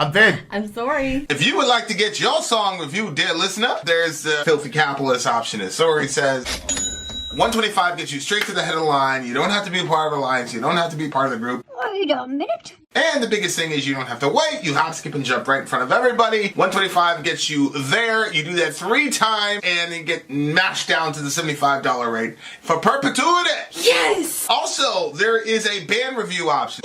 I'm Vin. I'm Sori. If you would like to get your song reviewed, dear listener, there's the filthy capitalist option. As Sori says, $125 gets you straight to the head of the line. You don't have to be a part of the alliance. You don't have to be part of the group. Wait a minute. And the biggest thing is you don't have to wait. You hop, skip, and jump right in front of everybody. $125 gets you there. You do that 3 times, and you get mashed down to the $75 rate for perpetuity. Yes! Also, there is a band review option.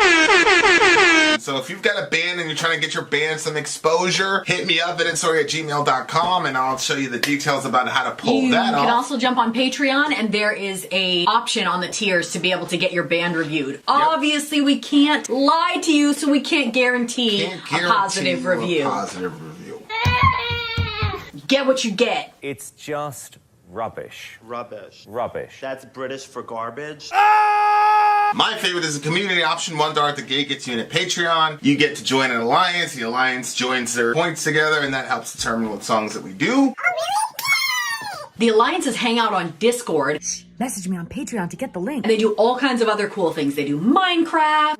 So if you've got a band and you're trying to get your band some exposure, hit me up at insori@gmail.com, and I'll show you the details about how to pull that off. You can also jump on Patreon, and there is a option on the tiers to be able to get your band reviewed. Obviously, we can't lie to you, so we can't guarantee a positive review. Get what you get. It's just rubbish. Rubbish. Rubbish. That's British for garbage. My favorite is the community option. $1 at the gate gets you in at Patreon. You get to join an alliance. The alliance joins their points together, and that helps determine what songs that we do. The alliances hang out on Discord. Message me on Patreon to get the link. And they do all kinds of other cool things. They do Minecraft,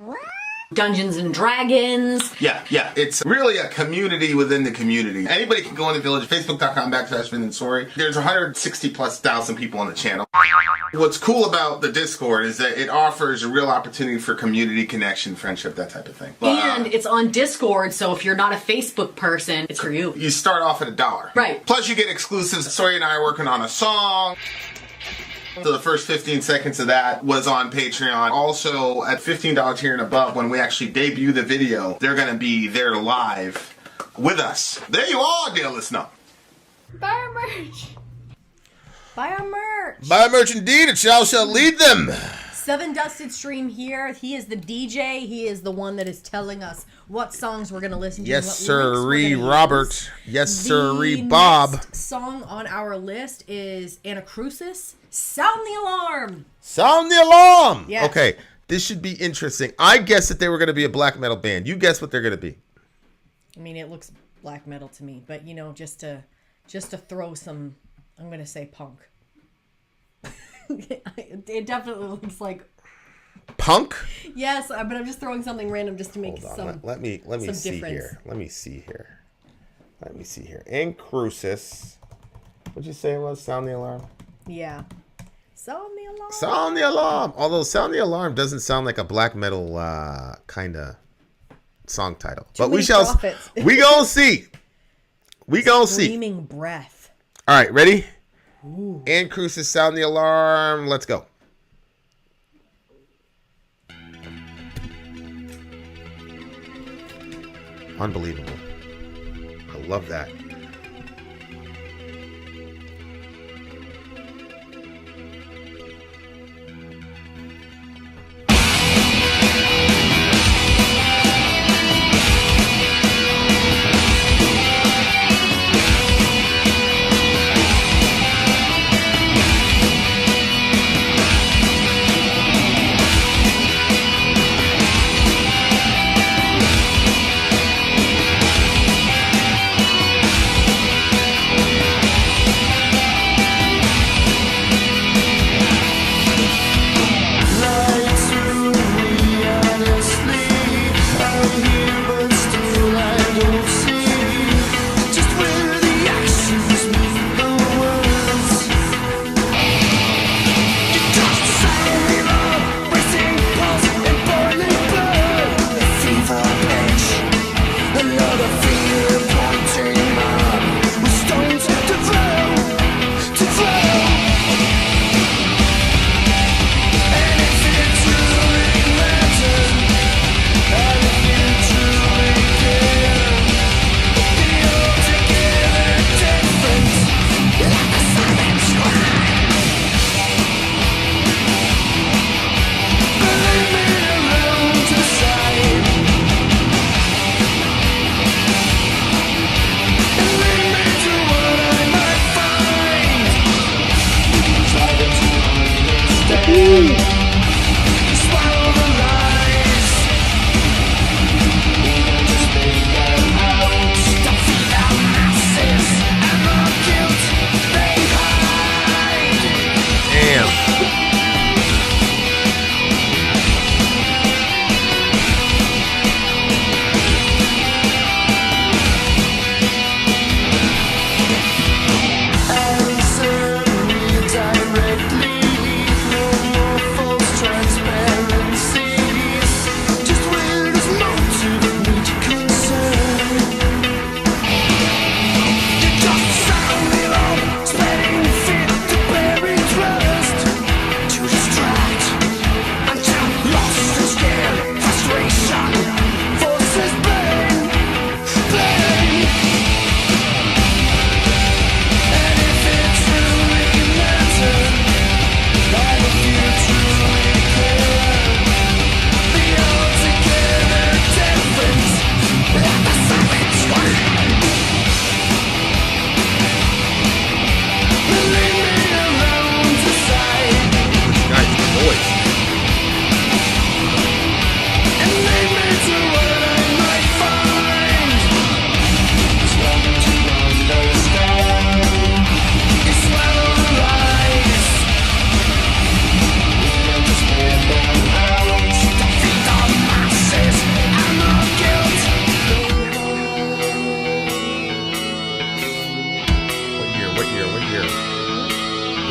Dungeons and Dragons. Yeah. It's really a community within the community. Anybody can go into Village, Facebook.com/Vin and Sori. There's 160,000+ people on the channel. What's cool about the Discord is that it offers a real opportunity for community connection, friendship, that type of thing. And it's on Discord, so if you're not a Facebook person, it's for you. You start off at $1. Right. Plus you get exclusives. Sori and I are working on a song. So the first 15 seconds of that was on Patreon. Also, at $15 tier and above, when we actually debut the video, they're going to be there live with us. There you are, dear listener. Buy our merch. Buy our merch. Buy merch indeed, it shall lead them. Seven Dusted Stream here. He is the DJ. He is the one that is telling us what songs we're going to listen to. Yes, what sirree, Robert. Yes, sirree, Bob. The next song on our list is Anacrusis. Sound the alarm. Sound the alarm. Yes. Okay, this should be interesting. I guessed that they were going to be a black metal band. You guess what they're going to be. I mean, it looks black metal to me, but you know, just to throw some, I'm going to say punk. It definitely looks like punk. Yes, but I'm just throwing something random just to make some. Let me see difference. here. Let me see here. Anacrusis. What'd you say it was? Sound the alarm. Yeah. Sound the alarm. Sound the alarm. Although Sound the Alarm doesn't sound like a black metal kind of song title, but we shall. We gonna see. We gonna see. Screaming breath. All right, ready? Anacrusis, Sound the Alarm. Let's go. Unbelievable. I love that.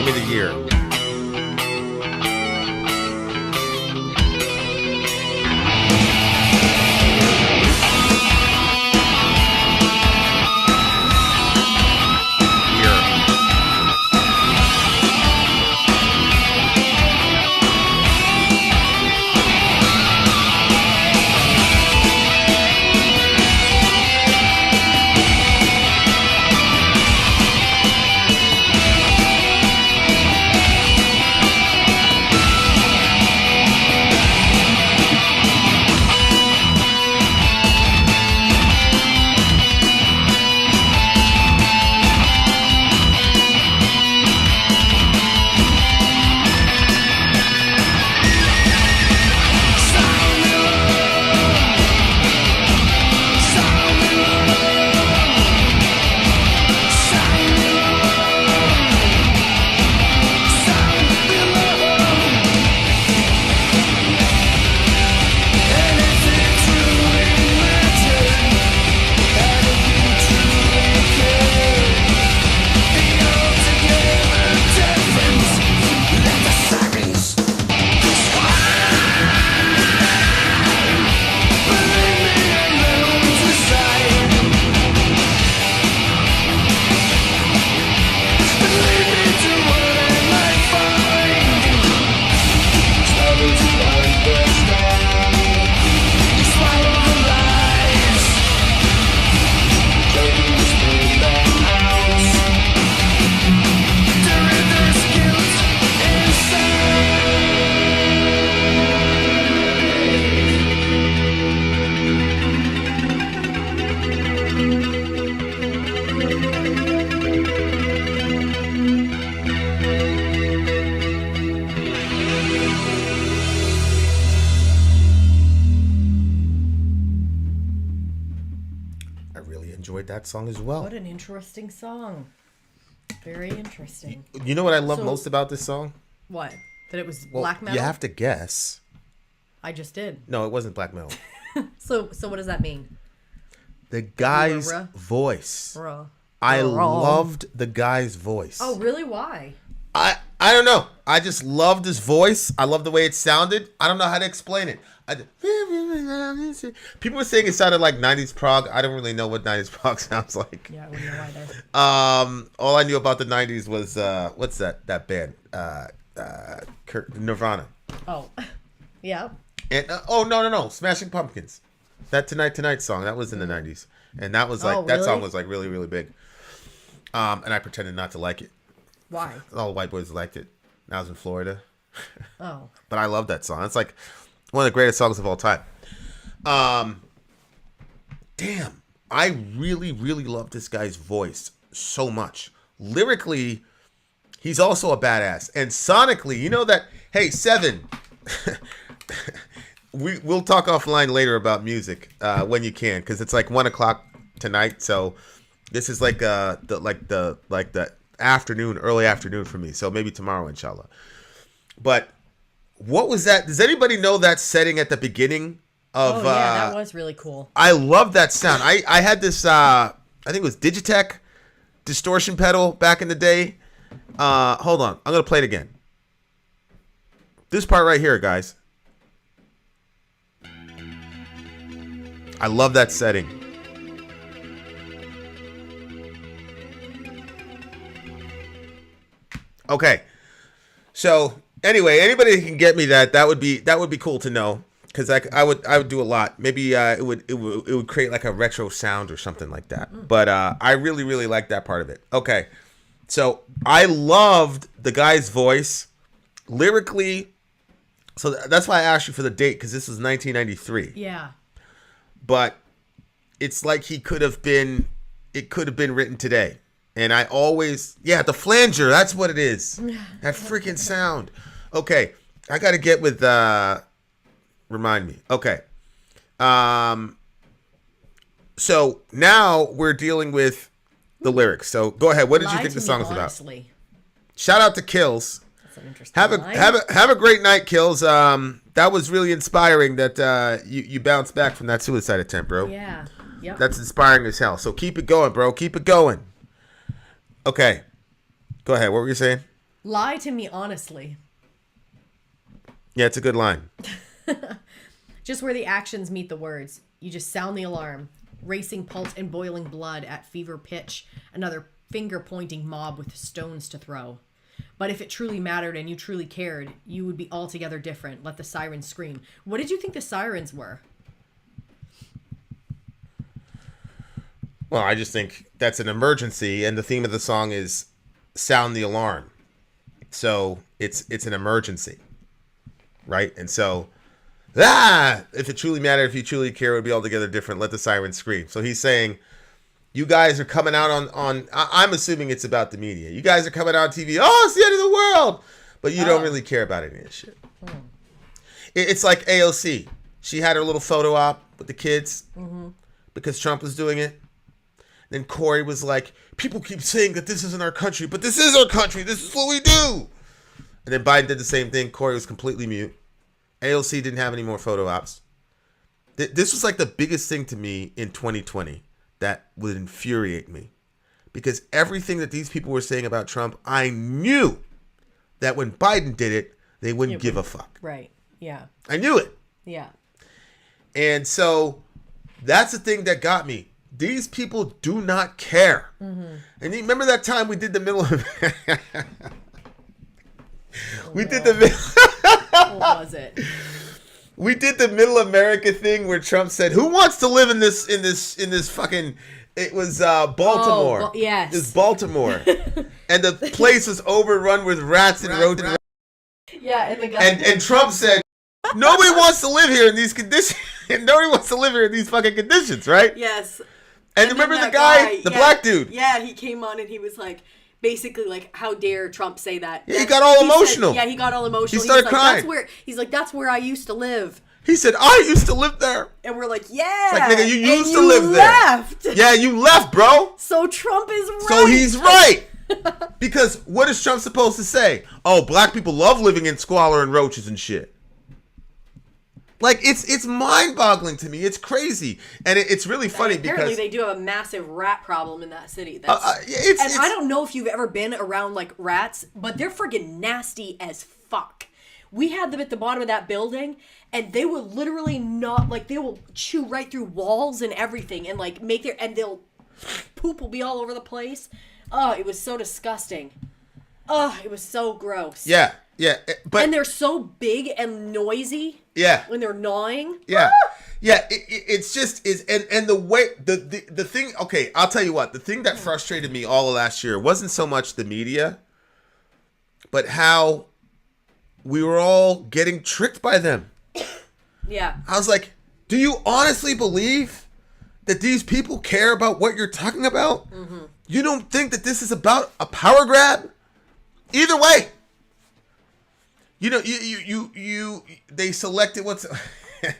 Give me the year. That song as well. What an interesting song. Very interesting. You know what I love most about this song? What? That it was black metal? You have to guess. I just did. No, it wasn't black metal. So what does that mean? The guy's voice. I loved the guy's voice. Oh, really? Why? I don't know. I just loved his voice. I love the way it sounded. I don't know how to explain it. People were saying it sounded like 90s prog. I don't really know what 90s prog sounds like. Yeah, I wouldn't know either. All I knew about the 90s was what's that band? Nirvana. Oh, yeah. And no, Smashing Pumpkins. That Tonight song, that was in the 90s, and that was like that song was like really really big. And I pretended not to like it. Why? All the white boys liked it. I was in Florida. Oh. But I love that song. It's like one of the greatest songs of all time. Damn. I really, really love this guy's voice so much. Lyrically, he's also a badass. And sonically, you know that, hey, Seven, we'll talk offline later about music when you can, because it's like 1 o'clock tonight. So this is like the afternoon, early afternoon for me. So maybe tomorrow, inshallah. But what was that? Does anybody know that setting at the beginning of? Oh yeah, that was really cool. I love that sound. I had this. I think it was Digitech distortion pedal back in the day. Hold on, I'm gonna play it again. This part right here, guys. I love that setting. Okay, so anyway, anybody can get me that would be cool to know, because I would do a lot. Maybe it would create like a retro sound or something like that. But I really really like that part of it. Okay, so I loved the guy's voice lyrically. So that's why I asked you for the date, because this was 1993. Yeah. But it's like it could have been written today. And I always, the flanger, that's what it is. That freaking sound. Okay, I got to get with, remind me. Okay. So now we're dealing with the lyrics. So go ahead. What did you think the song was about? Shout out to Kills. That's an interesting have a great night, Kills. That was really inspiring that you bounced back from that suicide attempt, bro. Yeah. Yep. That's inspiring as hell. So keep it going, bro. Keep it going. Okay. Go ahead. What were you saying? Lie to me honestly. Yeah, it's a good line. Just where the actions meet the words. You just sound the alarm. Racing pulse and boiling blood at fever pitch. Another finger-pointing mob with stones to throw. But if it truly mattered and you truly cared, you would be altogether different. Let the sirens scream. What did you think the sirens were? Well, I just think that's an emergency, and the theme of the song is sound the alarm. So it's an emergency, right? And so, if it truly mattered, if you truly care, it would be altogether different. Let the sirens scream. So he's saying, you guys are coming out on I'm assuming it's about the media. You guys are coming out on TV. Oh, it's the end of the world. But you don't really care about any of this shit. It's like AOC. She had her little photo op with the kids because Trump was doing it. Then Corey was like, people keep saying that this isn't our country, but this is our country. This is what we do. And then Biden did the same thing. Corey was completely mute. AOC didn't have any more photo ops. This was like the biggest thing to me in 2020 that would infuriate me. Because everything that these people were saying about Trump, I knew that when Biden did it, they wouldn't give a fuck. Right. Yeah. I knew it. Yeah. And so that's the thing that got me. These people do not care. And you remember that time we did the middle of What was it? We did the middle America thing where Trump said, "Who wants to live in this fucking?" It was Baltimore. Oh, yes. It was Baltimore, and the place was overrun with rats and roaches. Yeah, and the guy. And Trump said, "Nobody wants to live here in these conditions. Nobody wants to live here in these fucking conditions, right?" Yes. And remember the guy, the black dude? Yeah, he came on and he was like, basically like, how dare Trump say that? Yeah, he got all emotional. He got all emotional. He started crying. That's where I used to live. He said, I used to live there. And we're like, yeah. It's like, nigga, you used to you live left. there. Yeah, you left, bro. So Trump is right. So he's right. Because what is Trump supposed to say? Oh, black people love living in squalor and roaches and shit. Like, it's mind-boggling to me. It's crazy. And it's really funny because... Apparently they do have a massive rat problem in that city. I don't know if you've ever been around, like, rats, but they're friggin' nasty as fuck. We had them at the bottom of that building, and they will literally not... Like, they will chew right through walls and everything and, like, make their... And they'll... Poop will be all over the place. Oh, it was so disgusting. Oh, it was so gross. Yeah, but... And they're so big and noisy. Yeah. When they're gnawing. Yeah. Yeah, it's just is and the way the thing, okay, I'll tell you what, the thing that frustrated me all of last year wasn't so much the media, but how we were all getting tricked by them. Yeah. I was like, do you honestly believe that these people care about what you're talking about? Mm-hmm. You don't think that this is about a power grab? Either way. You know, they selected what's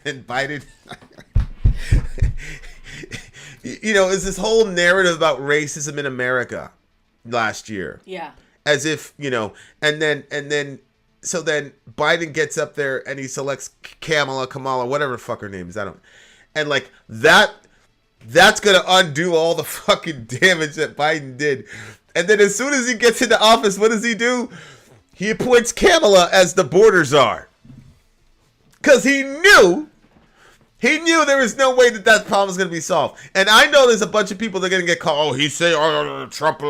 and Biden. You know, is this whole narrative about racism in America last year? Yeah. As if, you know, and then so then Biden gets up there and he selects Kamala, whatever the fuck her name is. And like that's gonna undo all the fucking damage that Biden did. And then as soon as he gets into office, what does he do? He appoints Kamala as the border czar. Because he knew there was no way that problem was going to be solved. And I know there's a bunch of people that are going to get called, oh, he's saying, oh, Trump.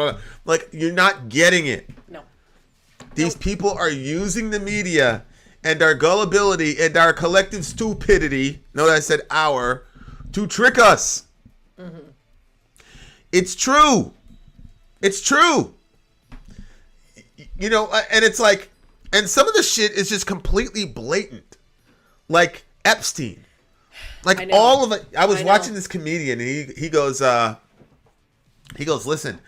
Like, you're not getting it. No. These people are using the media and our gullibility and our collective stupidity, note I said our, to trick us. Mm-hmm. It's true. It's true. You know, and it's like, and some of the shit is just completely blatant. Like Epstein. Like all of it. I was watching this comedian and he goes, listen,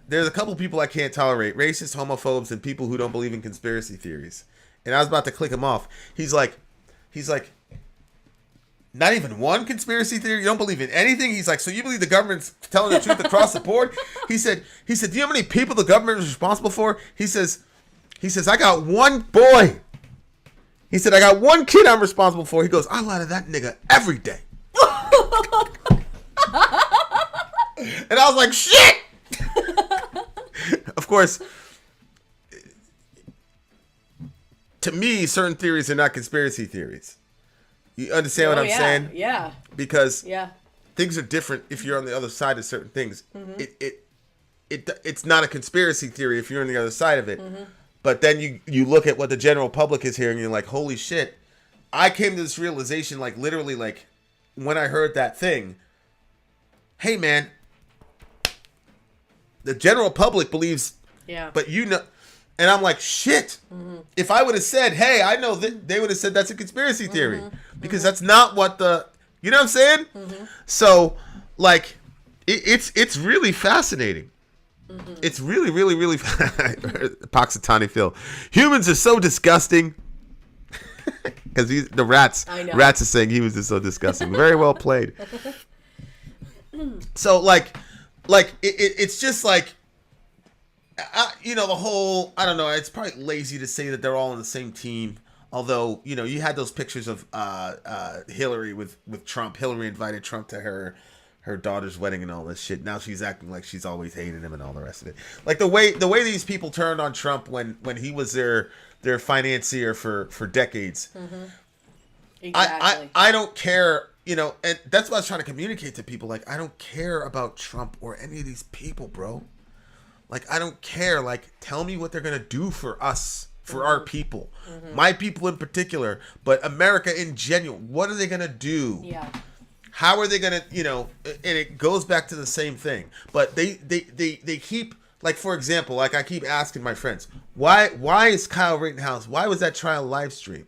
there's a couple people I can't tolerate. Racists, homophobes, and people who don't believe in conspiracy theories. And I was about to click him off. He's like, not even one conspiracy theory? You don't believe in anything? He's like, so you believe the government's telling the truth across the board? He said, do you know how many people the government is responsible for? He says, I got one boy. He said, I got one kid I'm responsible for. He goes, I lie to that nigga every day. And I was like, shit! Of course, to me, certain theories are not conspiracy theories. You understand what I'm saying? Yeah. Because Yeah. things are different if you're on the other side of certain things. It's not a conspiracy theory if you're on the other side of it. But then you look at what the general public is hearing and you're like, holy shit. I came to this realization, like, literally, like, when I heard that thing, hey, man, the general public believes, but you know, and I'm like, shit. If I would have said, hey, I know that, they would have said that's a conspiracy theory because that's not what you know what I'm saying? So, like, it's really fascinating. It's really, really, really Poxitani Phil. Humans are so disgusting. Because the rats are saying he was just so disgusting. Very well played. So, like it's just like, you know, the whole, I don't know, it's probably lazy to say that they're all on the same team. Although, you know, you had those pictures of Hillary with Trump. Hillary invited Trump to her daughter's wedding and all this shit. Now she's acting like she's always hated him and all the rest of it. Like the way these people turned on Trump when he was their financier for decades. Exactly. I don't care, you know, and that's what I was trying to communicate to people. Like, I don't care about Trump or any of these people, bro. Like, I don't care. Like, tell me what they're gonna do for us, for our people, my people in particular, but America in general. What are they gonna do? Yeah. How are they gonna, you know? And it goes back to the same thing. But they keep, like, for example, like I keep asking my friends, why is Kyle Rittenhouse? Why was that trial live streamed?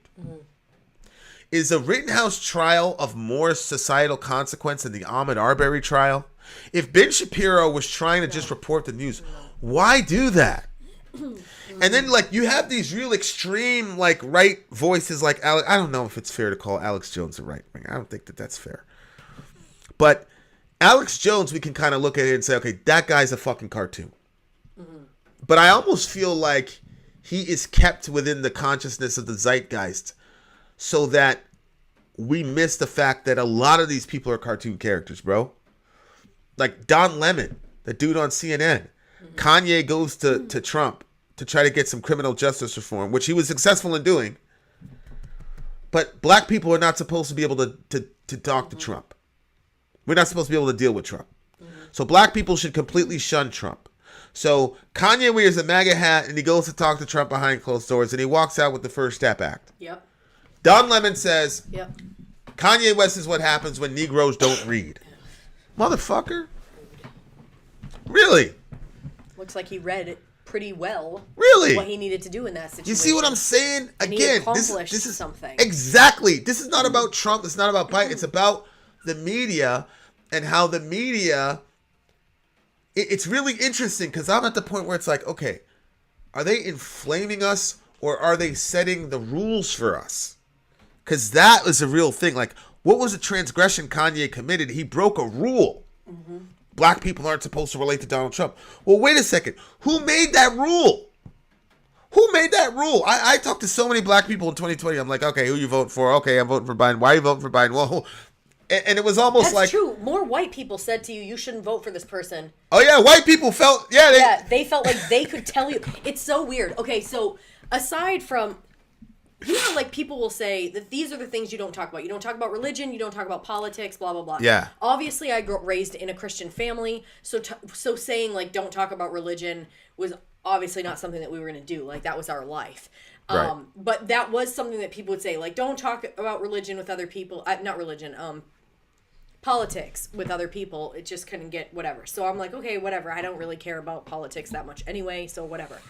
Is the Rittenhouse trial of more societal consequence than the Ahmaud Arbery trial? If Ben Shapiro was trying to just report the news, why do that? And then, like, you have these real extreme, like, right voices like Alex. I don't know if it's fair to call Alex Jones a right wing. I don't think that's fair. But Alex Jones, we can kind of look at it and say, okay, that guy's a fucking cartoon. But I almost feel like he is kept within the consciousness of the zeitgeist so that we miss the fact that a lot of these people are cartoon characters, bro. Like Don Lemon, the dude on CNN. Kanye goes to Trump to try to get some criminal justice reform, which he was successful in doing. But black people are not supposed to be able to talk to Trump. We're not supposed to be able to deal with Trump. So black people should completely shun Trump. So Kanye wears a MAGA hat and he goes to talk to Trump behind closed doors and he walks out with the First Step Act. Yep. Don Lemon says, Yep. Kanye West is what happens when Negroes don't read. Motherfucker. Really? Looks like he read it pretty well. Really? What he needed to do in that situation. You see what I'm saying? And Again, he accomplished this is something. Exactly. This is not about Trump. It's not about Biden. It's about the media and how the media. It's really interesting because I'm at the point where it's like, okay, are they inflaming us or are they setting the rules for us? Because that was a real thing. Like, what was the transgression Kanye committed? He broke a rule. Black people aren't supposed to relate to Donald Trump. Well, wait a second. Who made that rule? Who made that rule? I talked to so many black people in 2020. I'm like, okay, who you voting for? Okay, I'm voting for Biden. Why are you voting for Biden? Well, and it was almost That's like... true. More white people said to you, you shouldn't vote for this person. Oh, yeah, white people felt... Yeah, they felt like they could tell you. It's so weird. Okay, so aside from... You know, like, people will say that these are the things you don't talk about. You don't talk about religion. You don't talk about politics, blah, blah, blah. Yeah. Obviously, I grew up raised in a Christian family, so saying, like, don't talk about religion was obviously not something that we were going to do. Like, that was our life. Right. But that was something that people would say, like, don't talk about religion with other people. Not religion, politics with other people. It just couldn't get whatever. So I'm like, okay, whatever. I don't really care about politics that much anyway, so whatever.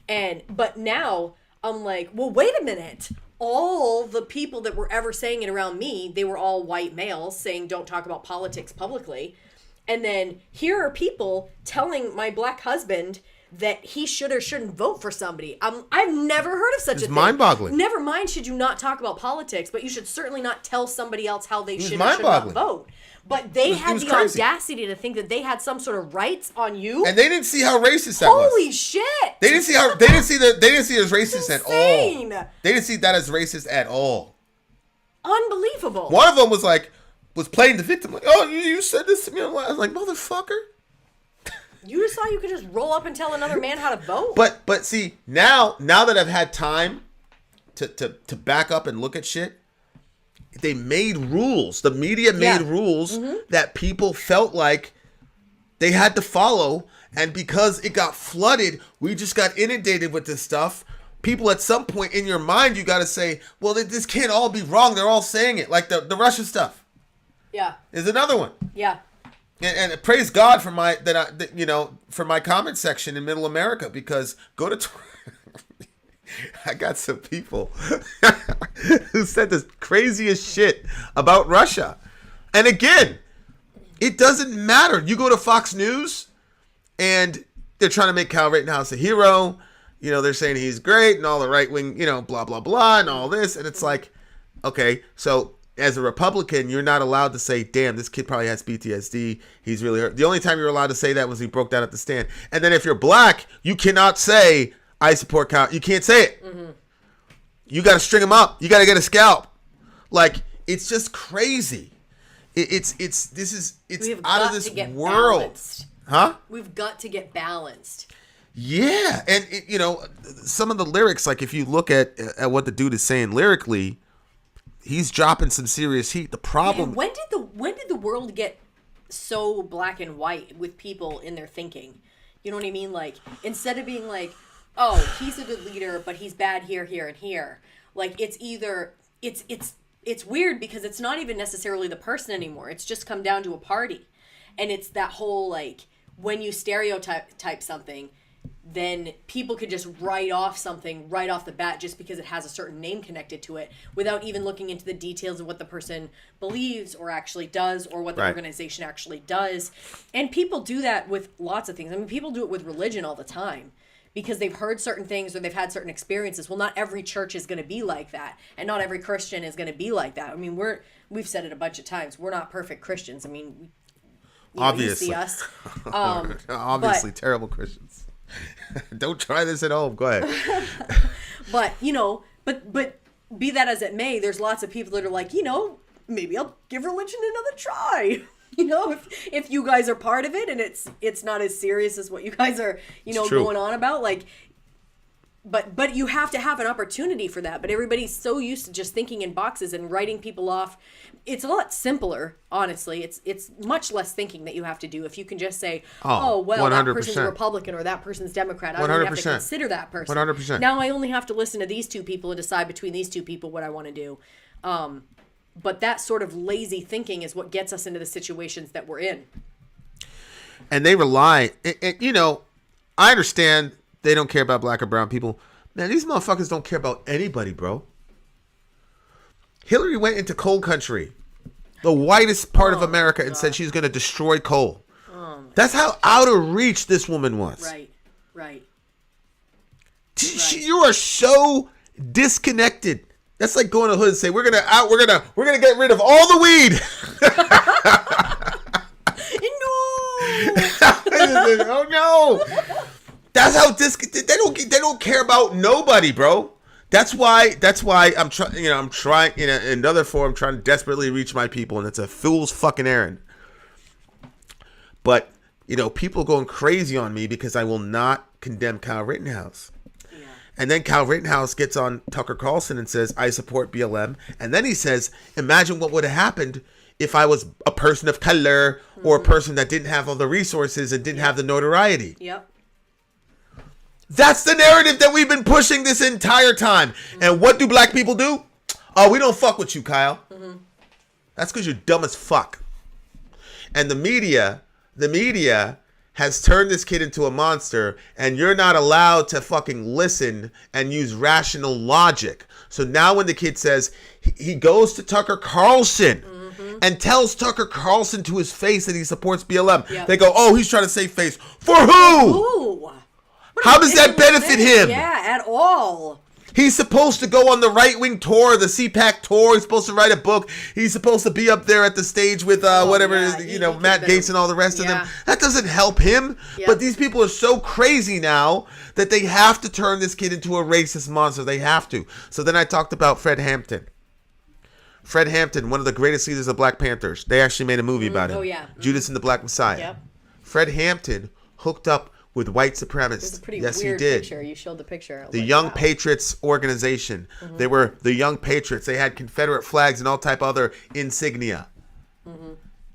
But now... I'm like, well, wait a minute. All the people that were ever saying it around me, they were all white males saying don't talk about politics publicly. And then here are people telling my black husband that he should or shouldn't vote for somebody. I've never heard of such a thing. It's mind-boggling. Never mind should you not talk about politics, but you should certainly not tell somebody else how they should or should not mind-boggling. vote. But they had the crazy. audacity to think that they had some sort of rights on you. And they didn't see how racist that was. Holy shit! They didn't see it as racist at Insane. all. They didn't see that as racist at all. Unbelievable. One of them was playing the victim. Like, oh, you said this to me. I was like, motherfucker. You just thought you could just roll up and tell another man how to vote? But see, now that I've had time to back up and look at shit. They made rules. The media made rules that people felt like they had to follow. And because it got flooded, we just got inundated with this stuff. People at some point in your mind, you got to say, well, this can't all be wrong. They're all saying it. Like the Russia stuff. Yeah. Is another one. Yeah. And praise God for for my comment section in Middle America, because go to I got some people who said this craziest shit about Russia. And again, it doesn't matter. You go to Fox News and they're trying to make Kyle Rittenhouse a hero. You know, they're saying he's great and all the right wing, blah, blah, blah, and all this. And it's like, okay, so as a Republican, you're not allowed to say, damn, this kid probably has PTSD. He's really hurt. The only time you're allowed to say that was he broke down at the stand. And then if you're black, you cannot say, I support Kyle. You can't say it. Mm-hmm. You got to string him up. You got to get a scalp. Like, it's just crazy. It's out of this world. Balanced. Huh? We've got to get balanced. Yeah. And, some of the lyrics, like if you look at what the dude is saying lyrically, he's dropping some serious heat. The problem... Man, when did the world get so black and white with people in their thinking? You know what I mean? Like, instead of being like, oh, he's a good leader, but he's bad here, here, and here. Like, it's either... It's weird because it's not even necessarily the person anymore. It's just come down to a party. And it's that whole, like, when you stereotype something, then people could just write off something right off the bat just because it has a certain name connected to it without even looking into the details of what the person believes or actually does or what the organization actually does. And people do that with lots of things. I mean, people do it with religion all the time because they've heard certain things or they've had certain experiences. Well, not every church is going to be like that, and not every Christian is going to be like that. I mean, we've said it a bunch of times. We're not perfect Christians. I mean, obviously, you see us. Obviously, terrible Christians. Don't try this at home. Go ahead. But but be that as it may, there's lots of people that are like, maybe I'll give religion another try. If you guys are part of it and it's not as serious as what you guys are, going on about, like, but you have to have an opportunity for that. But everybody's so used to just thinking in boxes and writing people off. It's a lot simpler, honestly. It's much less thinking that you have to do if you can just say, well, 100%. That person's a Republican or that person's Democrat. I don't even have to consider that person. 100%. Now I only have to listen to these two people and decide between these two people what I want to do. But that sort of lazy thinking is what gets us into the situations that we're in. And they rely, I understand they don't care about black or brown people. Man, these motherfuckers don't care about anybody, bro. Hillary went into coal country, the whitest part of America, and said she's going to destroy coal. That's how out of reach this woman was. Right. You are so disconnected. That's like going to the hood and say, we're gonna get rid of all the weed. No. Oh no. That's how they don't care about nobody, bro. That's why I'm trying, in another form, trying to desperately reach my people, and it's a fool's fucking errand. But, people going crazy on me because I will not condemn Kyle Rittenhouse. Yeah. And then Kyle Rittenhouse gets on Tucker Carlson and says, I support BLM. And then he says, imagine what would have happened if I was a person of color or a person that didn't have all the resources and didn't have the notoriety. Yep. That's the narrative that we've been pushing this entire time. Mm-hmm. And what do black people do? Oh, we don't fuck with you, Kyle. Mm-hmm. That's because you're dumb as fuck. And the media has turned this kid into a monster, and you're not allowed to fucking listen and use rational logic. So now when the kid says, he goes to Tucker Carlson and tells Tucker Carlson to his face that he supports BLM. Yep. They go, oh, he's trying to save face. For who? Ooh. How does that benefit him? Yeah, at all. He's supposed to go on the right-wing tour, the CPAC tour. He's supposed to write a book. He's supposed to be up there at the stage with Matt Gaetz and all the rest of them. That doesn't help him. Yep. But these people are so crazy now that they have to turn this kid into a racist monster. They have to. So then I talked about Fred Hampton. Fred Hampton, one of the greatest leaders of Black Panthers. They actually made a movie about him. Oh, yeah. Judas and the Black Messiah. Yep. Fred Hampton hooked up with white It's a supremacists. pretty Yes, he weird did. picture. You showed the picture. I was The like, Young wow. Patriots organization. They were the Young Patriots. They had Confederate flags and all type of other insignia.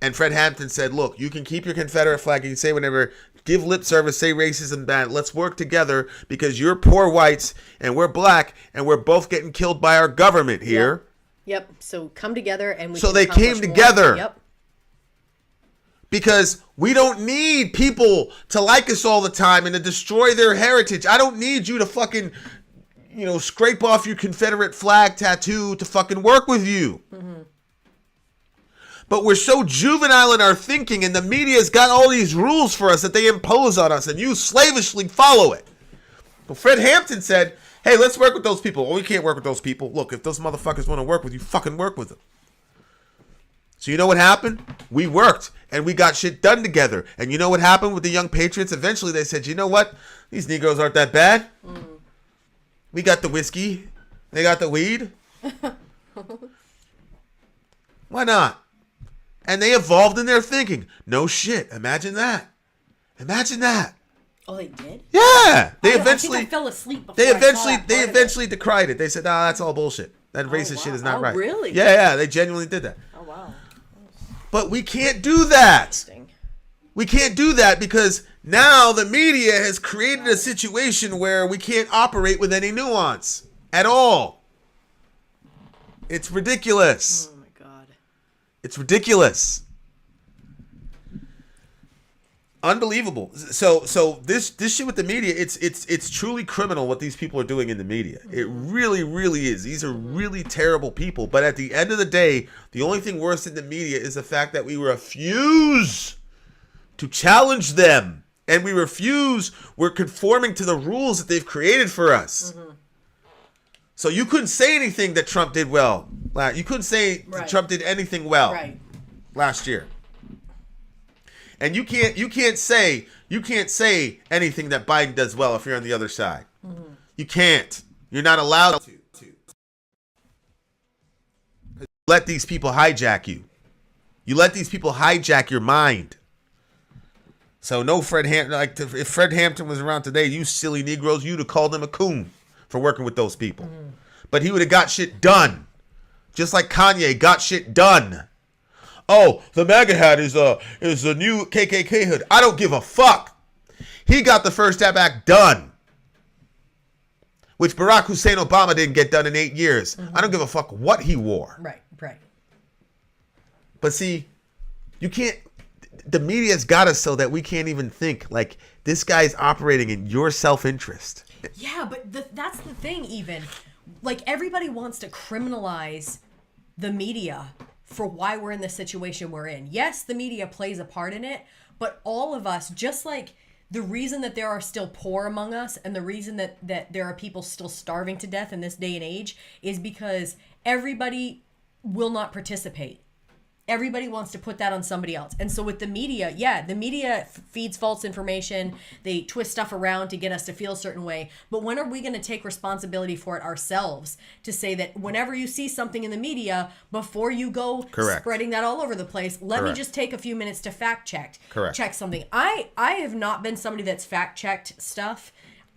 And Fred Hampton said, look, you can keep your Confederate flag. You can say whatever. Give lip service. Say racism bad. Let's work together because you're poor whites and we're black and we're both getting killed by our government here. Yep. So come together and we. So can they accomplish came more. together. Yep. Because we don't need people to like us all the time and to destroy their heritage. I don't need you to fucking, scrape off your Confederate flag tattoo to fucking work with you. But we're so juvenile in our thinking, and the media's got all these rules for us that they impose on us, and you slavishly follow it. Well, Fred Hampton said, hey, let's work with those people. Well, we can't work with those people. Look, if those motherfuckers want to work with you, fucking work with them. So you know what happened? We worked, and we got shit done together. And you know what happened with the Young Patriots? Eventually they said, you know what? These Negroes aren't that bad. We got the whiskey. They got the weed. Why not? And they evolved in their thinking. No shit. Imagine that. Imagine that. Oh, they did. Yeah. They I eventually think I fell asleep before they I saw eventually that they part of eventually decried it. They said, "Nah, that's all bullshit. That racist shit wow. is not Oh, right." really? Yeah, they genuinely did that. Oh wow. But we can't do that. Interesting. We can't do that because now the media has created a situation where we can't operate with any nuance at all. It's ridiculous. Oh my god. It's ridiculous. Unbelievable. So this shit with the media, it's truly criminal what these people are doing in the media. It really, really is. These are really terrible people. But at the end of the day, the only thing worse than the media is the fact that we refuse to challenge them. And we're conforming to the rules that they've created for us. So you couldn't say anything that Trump did well. You couldn't say Right. Trump did anything well Right. last year. And you can't say anything that Biden does well if you're on the other side. You can't. You're not allowed to. Let these people hijack you. You let these people hijack your mind. So no Fred Hampton. Like if Fred Hampton was around today, you silly Negroes, you'd have called him a coon for working with those people. But he would have got shit done, just like Kanye got shit done. Oh, the MAGA hat is a new KKK hood. I don't give a fuck. He got the First Step Act done, which Barack Hussein Obama didn't get done in 8 years. I don't give a fuck what he wore. Right. Right. But see, you can't. The media's got us so that we can't even think like this guy's operating in your self-interest. Yeah, but that's the thing. Even like everybody wants to criminalize the media for why we're in the situation we're in. Yes, the media plays a part in it, but all of us, just like the reason that there are still poor among us and the reason that there are people still starving to death in this day and age is because everybody will not participate. Everybody wants to put that on somebody else. And so with the media, the media feeds false information. They twist stuff around to get us to feel a certain way. But when are we going to take responsibility for it ourselves to say that whenever you see something in the media, before you go spreading that all over the place, let me just take a few minutes to fact check something. I have not been somebody that's fact checked stuff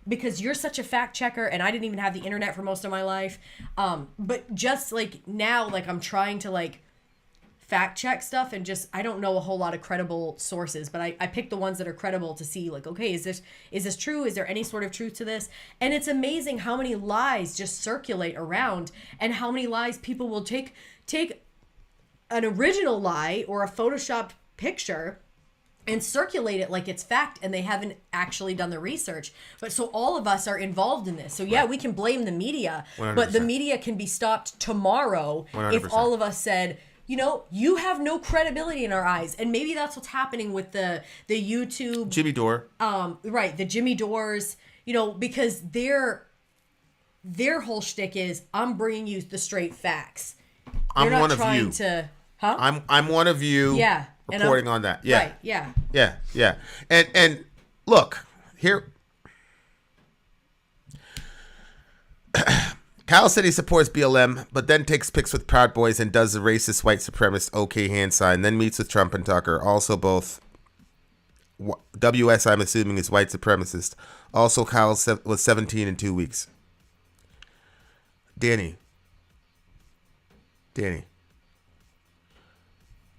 because you're such a fact checker and I didn't even have the internet for most of my life. But just like now, like I'm trying to like fact check stuff and just I don't know a whole lot of credible sources, but I pick the ones that are credible to see like, okay, is this true? Is there any sort of truth to this? And it's amazing how many lies just circulate around and how many lies people will take an original lie or a photoshopped picture and circulate it like it's fact and they haven't actually done the research. But so all of us are involved in this. So yeah, we can blame the media, 100%. But the media can be stopped tomorrow 100%. If all of us said, you have no credibility in our eyes. And maybe that's what's happening with the YouTube Jimmy Dore. Right, the Jimmy Dores, because their whole shtick is I'm bringing you the straight facts. I'm one of you. I'm one of you. Yeah. Reporting on that. Yeah. Right, yeah. Yeah. And look, here Kyle said he supports BLM, but then takes pics with Proud Boys and does the racist white supremacist OK hand sign, then meets with Trump and Tucker. Also both WS, I'm assuming, is white supremacist. Also, Kyle was 17 in 2 weeks. Danny.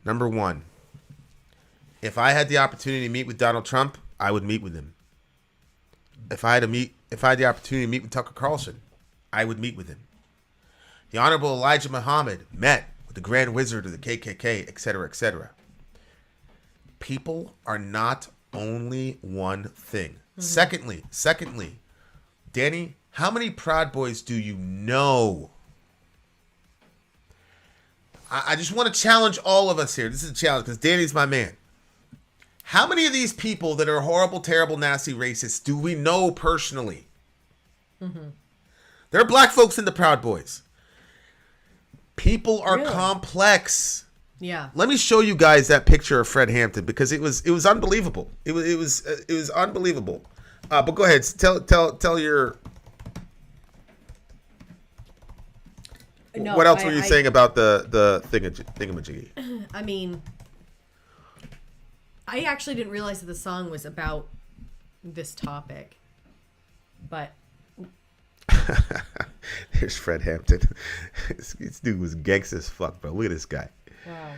Number one, if I had the opportunity to meet with Donald Trump, I would meet with him. If I had the opportunity to meet with Tucker Carlson, I would meet with him. The Honorable Elijah Muhammad met with the Grand Wizard of the KKK, etc., etc. People are not only one thing. Mm-hmm. Secondly, Danny, how many Proud Boys do you know? I just want to challenge all of us here. This is a challenge because Danny's my man. How many of these people that are horrible, terrible, nasty racists do we know personally? Mm-hmm. There are black folks in the Proud Boys. People are complex. Yeah. Let me show you guys that picture of Fred Hampton because it was unbelievable. It was unbelievable. But go ahead, tell your. No, what else were you saying about the thingamajiggy? I mean, I actually didn't realize that the song was about this topic, but. There's Fred Hampton. This dude was gangster as fuck, bro. Look at this guy. Wow.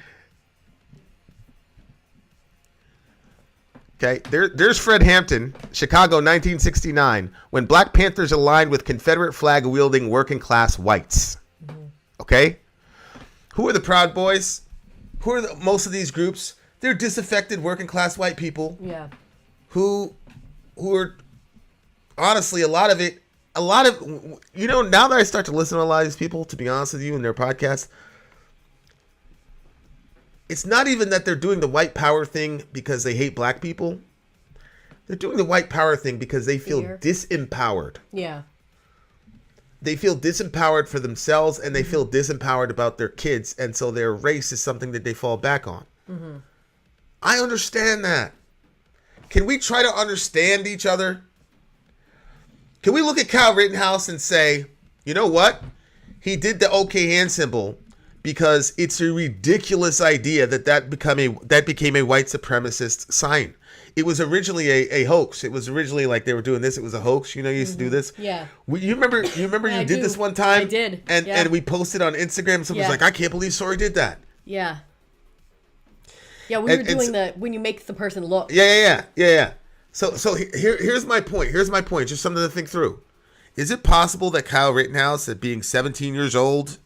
Okay, there's Fred Hampton, Chicago, 1969, when Black Panthers aligned with Confederate flag-wielding working-class whites. Mm-hmm. Okay? Who are the Proud Boys? Who are most of these groups? They're disaffected working-class white people. Yeah. Who are, honestly, a lot of, you know, now that I start to listen to a lot of these people, to be honest with you, in their podcasts, it's not even that they're doing the white power thing because they hate black people. They're doing the white power thing because they feel disempowered. Yeah. They feel disempowered for themselves and they feel disempowered about their kids. And so their race is something that they fall back on. Mm-hmm. I understand that. Can we try to understand each other? Can we look at Kyle Rittenhouse and say, you know what? He did the OK hand symbol because it's a ridiculous idea that became a white supremacist sign. It was originally a hoax. It was originally like they were doing this. It was a hoax. You know, you used to do this. Yeah. You remember you did this one time? I did. And we posted on Instagram. Someone's like, I can't believe Sori did that. Yeah. Yeah, we were doing when you make the person look. Yeah. So here's my point. Just something to think through. Is it possible that Kyle Rittenhouse, at being 17 years old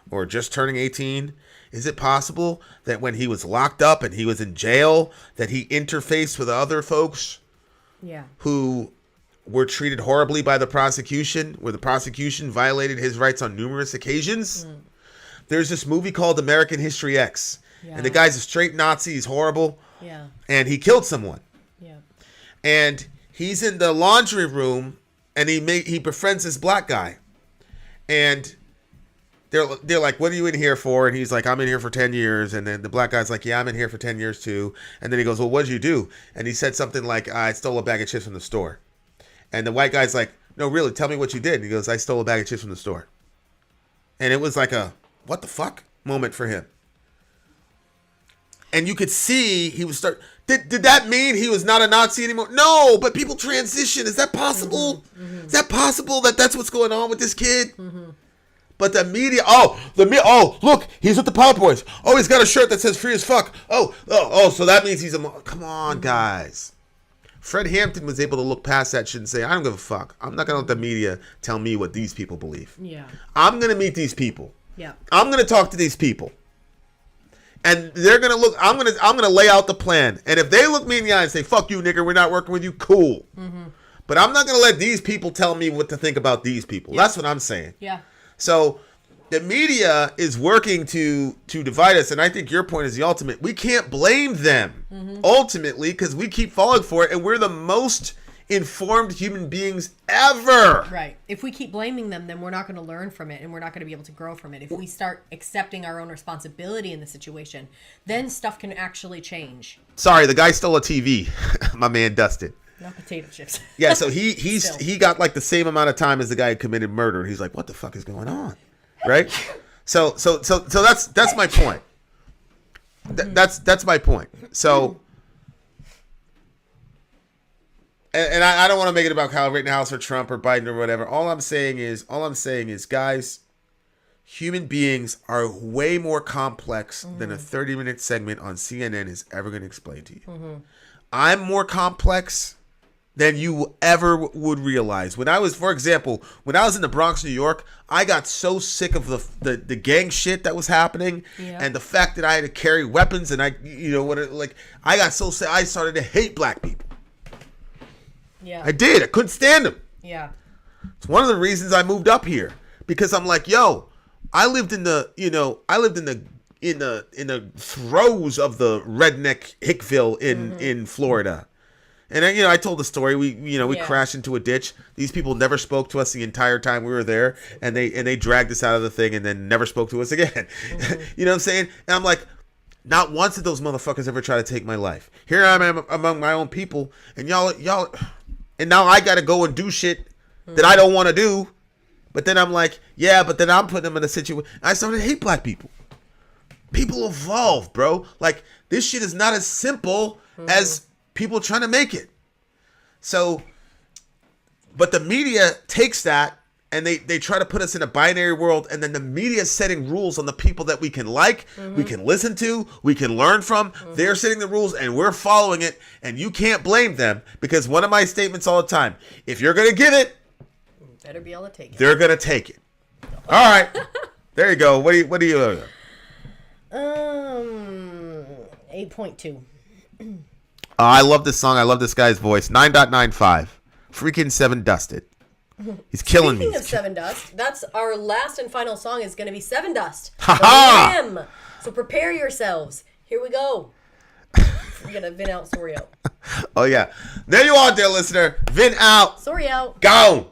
or just turning 18, is it possible that when he was locked up and he was in jail, that he interfaced with other folks who were treated horribly by the prosecution, where the prosecution violated his rights on numerous occasions? Mm. There's this movie called American History X. Yeah. And the guy's a straight Nazi. He's horrible. Yeah. And he killed someone. Yeah. And he's in the laundry room, and he befriends this black guy. And they're like, what are you in here for? And he's like, I'm in here for 10 years. And then the black guy's like, yeah, I'm in here for 10 years too. And then he goes, well, what did you do? And he said something like, I stole a bag of chips from the store. And the white guy's like, no, really, tell me what you did. And he goes, I stole a bag of chips from the store. And it was like a, what the fuck moment for him. And you could see he was Did that mean he was not a Nazi anymore? No, but people transition. Is that possible? Mm-hmm. Mm-hmm. Is that possible that that's what's going on with this kid? Mm-hmm. But the media, look, he's with the Proud Boys. Oh, he's got a shirt that says free as fuck. Oh, so that means he's come on, guys. Fred Hampton was able to look past that shit and say, I don't give a fuck. I'm not going to let the media tell me what these people believe. Yeah. I'm going to meet these people. Yeah. I'm going to talk to these people. And they're going to look, I'm going to lay out the plan. And if they look me in the eye and say, fuck you, nigger, we're not working with you, cool. Mm-hmm. But I'm not going to let these people tell me what to think about these people. Yeah. That's what I'm saying. Yeah. So the media is working to divide us. And I think your point is the ultimate. We can't blame them ultimately because we keep falling for it. And we're the most informed human beings ever. Right. If we keep blaming them, then we're not going to learn from it and we're not going to be able to grow from it. If we start accepting our own responsibility in the situation, then stuff can actually change. Sorry, the guy stole a TV. My man Dustin. Not potato chips. Yeah, so he got like the same amount of time as the guy who committed murder. He's like, what the fuck is going on? Right? So that's my point. That's my point. So and I don't want to make it about Kyle Rittenhouse or Trump or Biden or whatever. All I'm saying is, guys, human beings are way more complex than a 30-minute segment on CNN is ever going to explain to you. I'm more complex than you ever would realize. When I was, for example, when I was in the Bronx, New York, I got so sick of the gang shit that was happening and the fact that I had to carry weapons and I got so sick, I started to hate black people. Yeah. I did. I couldn't stand them. Yeah. It's one of the reasons I moved up here because I'm like, yo, I lived in the throes of the redneck Hickville in Florida. And I told the story. We crashed into a ditch. These people never spoke to us the entire time we were there, and they dragged us out of the thing and then never spoke to us again. You know what I'm saying? And I'm like, not once did those motherfuckers ever try to take my life. Here I am among my own people, and y'all, and now I got to go and do shit that I don't want to do. But then I'm like, yeah, but then I'm putting them in a situation. I started to hate black people. People evolve, bro. Like, this shit is not as simple as people trying to make it. So, but the media takes that and they try to put us in a binary world, and then the media is setting rules on the people that we can like, we can listen to, we can learn from. They're setting the rules and we're following it, and you can't blame them, because one of my statements all the time, if you're going to give it, better be able to take it. They're going to take it. All right. There you go. What do you 8.2. I love this song. I love this guy's voice. 9.95. Freaking Seven Dusted. He's killing me. Speaking of Seven Dust, that's our last and final song is going to be Seven Dust. Ha-ha! So prepare yourselves. Here we go. We're going to Vin out, Sori out. Oh, yeah. There you are, dear listener. Vin out. Sori out. Gone.